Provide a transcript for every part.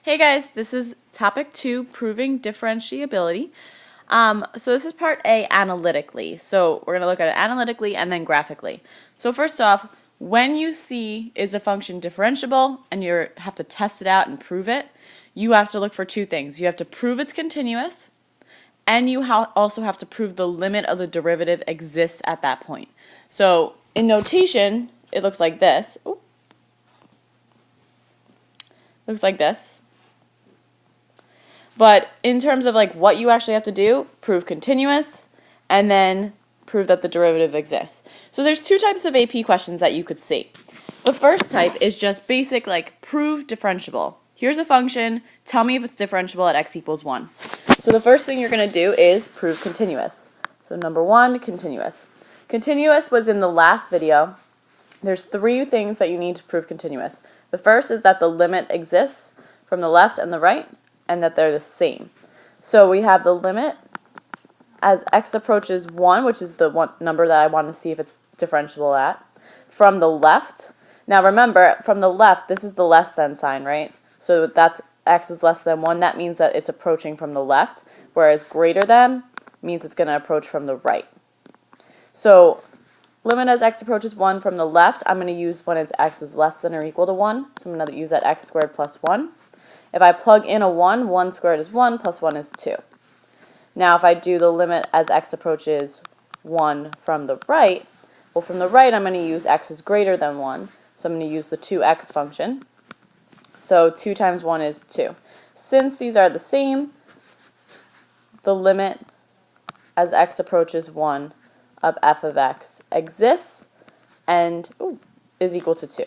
Hey guys, this is topic 2, proving differentiability. So this is part A, analytically. So we're going to look at it analytically and then graphically. So first off, when you see is a function differentiable and you have to test it out and prove it, you have to look for two things. You have to prove it's continuous, and you also have to prove the limit of the derivative exists at that point. So in notation, it looks like this. Ooh. Looks like this. But in terms of like what you actually have to do, prove continuous, and then prove that the derivative exists. So there's two types of AP questions that you could see. The first type is just basic, like prove differentiable. Here's a function, tell me if it's differentiable at x equals 1. So the first thing you're going to do is prove continuous. So number 1, continuous. Continuous was in the last video. There's three things that you need to prove continuous. The first is that the limit exists from the left and the right, and that they're the same. So we have the limit as x approaches 1, which is the one number that I want to see if it's differentiable at, from the left. Now remember, from the left, this is the less than sign, right? So that's x is less than 1. That means that it's approaching from the left, whereas greater than means it's going to approach from the right. So limit as x approaches 1 from the left, I'm going to use when it's x is less than or equal to 1. So I'm going to use that x squared plus 1. If I plug in a 1, 1 squared is 1, plus 1 is 2. Now if I do the limit as x approaches 1 from the right, well from the right I'm going to use x is greater than 1, so I'm going to use the 2x function. So 2 times 1 is 2. Since these are the same, the limit as x approaches 1 of f of x exists and is equal to 2.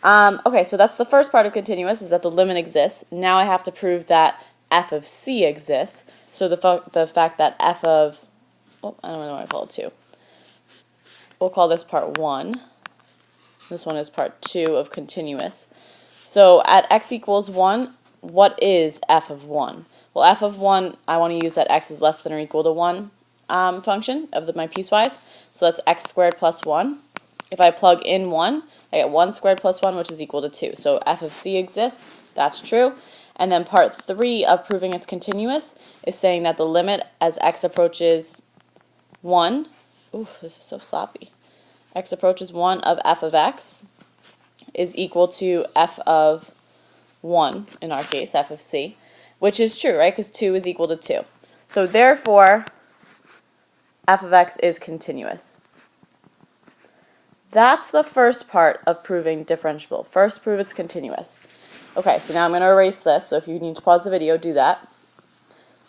Okay, so that's the first part of continuous, is that the limit exists. Now I have to prove that f of c exists. So the fact that f of, I don't know what I call it 2. We'll call this part 1. This one is part 2 of continuous. So at x equals 1, what is f of 1? Well, f of 1, I want to use that x is less than or equal to 1 function of my piecewise. So that's x squared plus 1. If I plug in 1, I get 1 squared plus 1, which is equal to 2. So f of c exists. That's true. And then part 3 of proving it's continuous is saying that the limit as x approaches 1, this is so sloppy, x approaches 1 of f of x is equal to f of 1, in our case, f of c, which is true, right? Because 2 is equal to 2. So therefore, f of x is continuous. That's the first part of proving differentiable. First, prove it's continuous. Okay, so now I'm going to erase this, so if you need to pause the video, do that.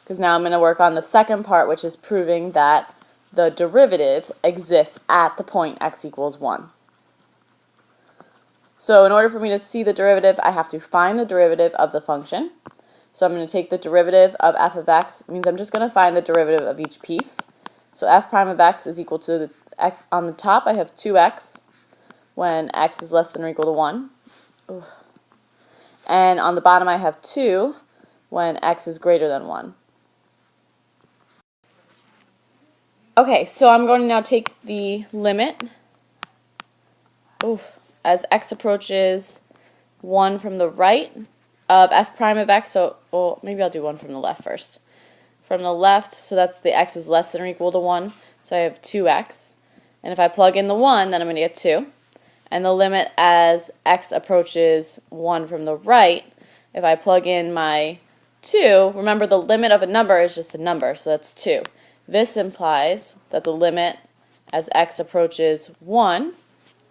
Because now I'm going to work on the second part, which is proving that the derivative exists at the point x equals 1. So in order for me to see the derivative, I have to find the derivative of the function. So I'm going to take the derivative of f of x, means I'm just going to find the derivative of each piece. So f prime of x is equal to, on the top I have 2x when x is less than or equal to 1. And on the bottom I have 2 when x is greater than 1. Okay, so I'm going to now take the limit as x approaches 1 from the right of f prime of x, so maybe I'll do 1 from the left first. From the left, so that's the x is less than or equal to 1, so I have 2x. And if I plug in the 1, then I'm going to get 2. And the limit as x approaches 1 from the right, if I plug in my 2, remember the limit of a number is just a number, so that's 2. This implies that the limit as x approaches 1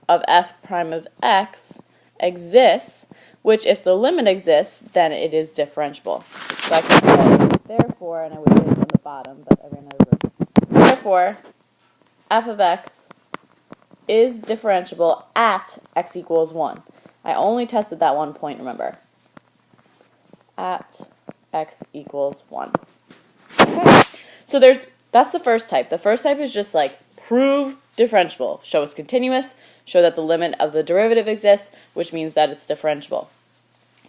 of f prime of x exists, which if the limit exists, then it is differentiable. So I can say, therefore, and I would say it on the bottom, but I ran out of room. Therefore, f of x is differentiable at x equals 1. I only tested that one point, remember. At x equals 1. Okay. So that's the first type. The first type is just like prove differentiable. Show it's continuous. Show that the limit of the derivative exists, which means that it's differentiable.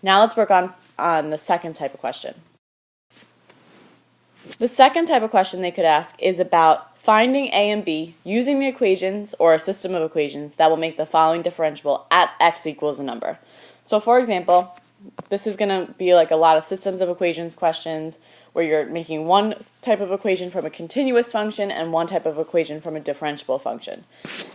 Now let's work on the second type of question. The second type of question they could ask is about finding a and b using the equations or a system of equations that will make the following differentiable at x equals a number. So for example, this is going to be like a lot of systems of equations questions where you're making one type of equation from a continuous function and one type of equation from a differentiable function.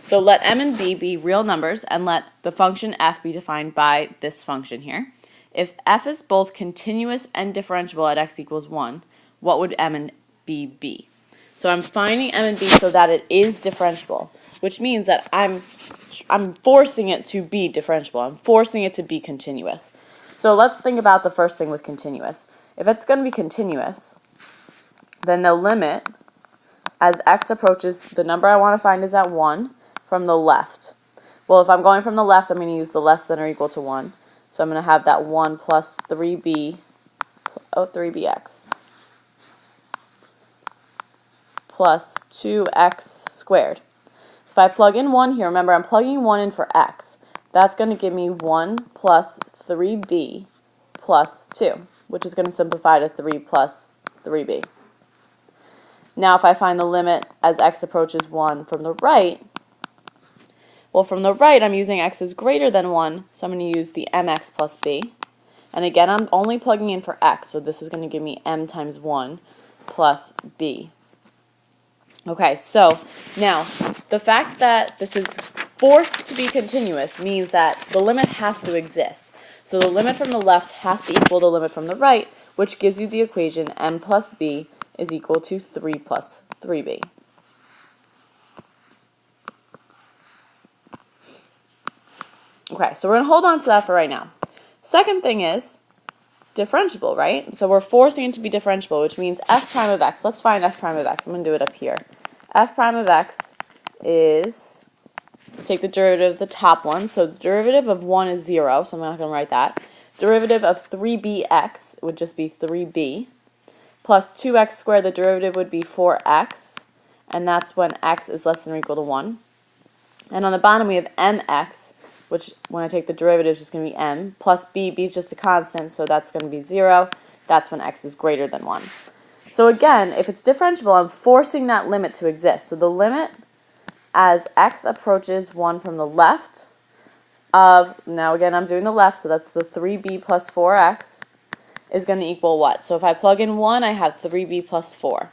So let m and b be real numbers and let the function f be defined by this function here. If f is both continuous and differentiable at x equals 1, what would m and b be? So I'm finding m and b so that it is differentiable, which means that I'm forcing it to be differentiable. I'm forcing it to be continuous. So let's think about the first thing with continuous. If it's going to be continuous, then the limit as x approaches, the number I want to find is at 1 from the left. Well, if I'm going from the left, I'm going to use the less than or equal to 1. So I'm going to have that 1 plus 3bx plus 2x squared. So if I plug in 1 here, remember I'm plugging 1 in for x. That's going to give me 1 plus 3b plus 2, which is going to simplify to 3 plus 3b. Now if I find the limit as x approaches 1 from the right, well, from the right I'm using x is greater than 1, so I'm going to use the mx plus b. And again, I'm only plugging in for x, so this is going to give me m times 1 plus b. Okay, so now the fact that this is forced to be continuous means that the limit has to exist. So the limit from the left has to equal the limit from the right, which gives you the equation m plus b is equal to 3 plus 3b. Okay, so we're going to hold on to that for right now. Second thing is differentiable, right? So we're forcing it to be differentiable, which means f prime of x. Let's find f prime of x. I'm going to do it up here. F prime of x is, take the derivative of the top one. So the derivative of 1 is 0, so I'm not going to write that. Derivative of 3bx would just be 3b. Plus 2x squared, the derivative would be 4x. And that's when x is less than or equal to 1. And on the bottom we have mx, which when I take the derivative is just going to be m, plus b. B is just a constant, so that's going to be 0. That's when x is greater than 1. So again, if it's differentiable, I'm forcing that limit to exist. So the limit as x approaches 1 from the left of, now again I'm doing the left, so that's the 3b plus 4x, is going to equal what? So if I plug in 1, I have 3b plus 4.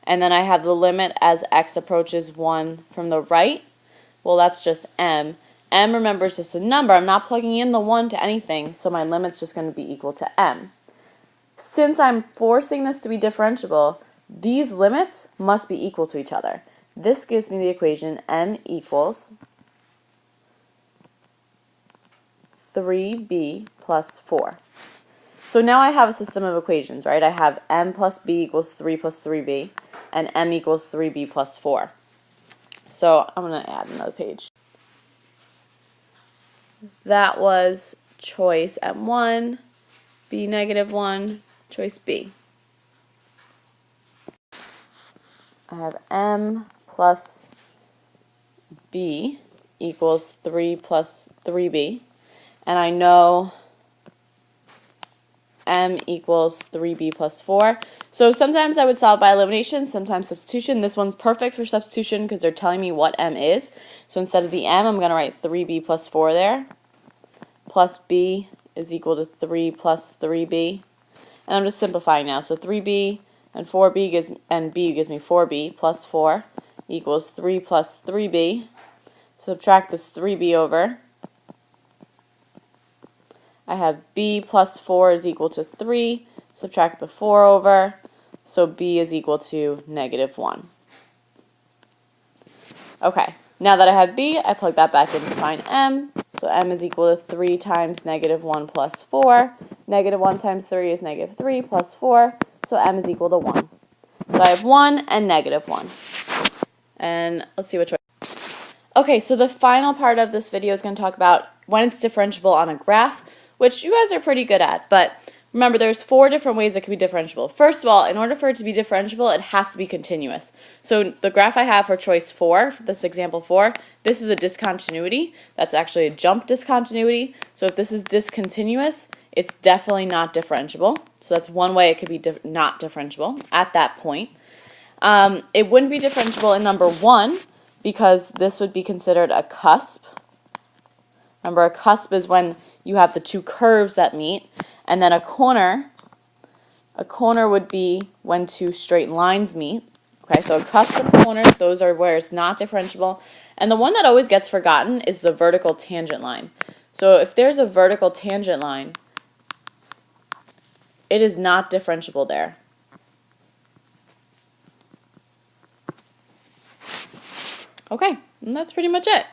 And then I have the limit as x approaches 1 from the right. Well, that's just m. M, remember, is just a number. I'm not plugging in the 1 to anything, so my limit's just going to be equal to m. Since I'm forcing this to be differentiable, these limits must be equal to each other. This gives me the equation m equals 3b plus 4. So now I have a system of equations, right? I have m plus b equals 3 plus 3b, and m equals 3b plus 4. So I'm going to add another page. That was choice M1, B negative 1, choice B. I have m plus b equals 3 plus 3b, and I know m equals 3b plus 4. So sometimes I would solve by elimination, sometimes substitution. This one's perfect for substitution because they're telling me what m is. So instead of the m, I'm going to write 3b plus 4 there, plus b is equal to 3 plus 3b. And I'm just simplifying now. So 3b and 4b gives, and b gives me 4b plus 4 equals 3 plus 3b. Subtract this 3b over. I have b plus 4 is equal to 3. Subtract the 4 over. So b is equal to negative 1. Okay, now that I have b, I plug that back in to find m. So m is equal to 3 times negative 1 plus 4. Negative 1 times 3 is negative 3 plus 4. So m is equal to 1. So I have 1 and negative 1. And let's see which way. Okay, so the final part of this video is going to talk about when it's differentiable on a graph, which you guys are pretty good at, but remember there's 4 different ways it can be differentiable. First of all, in order for it to be differentiable, it has to be continuous. So the graph I have for choice 4, this example 4, this is a discontinuity. That's actually a jump discontinuity. So if this is discontinuous, it's definitely not differentiable. So that's one way it could be not differentiable at that point. It wouldn't be differentiable in number 1 because this would be considered a cusp. Remember, a cusp is when you have the two curves that meet, and then a corner would be when two straight lines meet. Okay, so a cusp and corner, those are where it's not differentiable. And the one that always gets forgotten is the vertical tangent line. So if there's a vertical tangent line, it is not differentiable there. Okay, and that's pretty much it.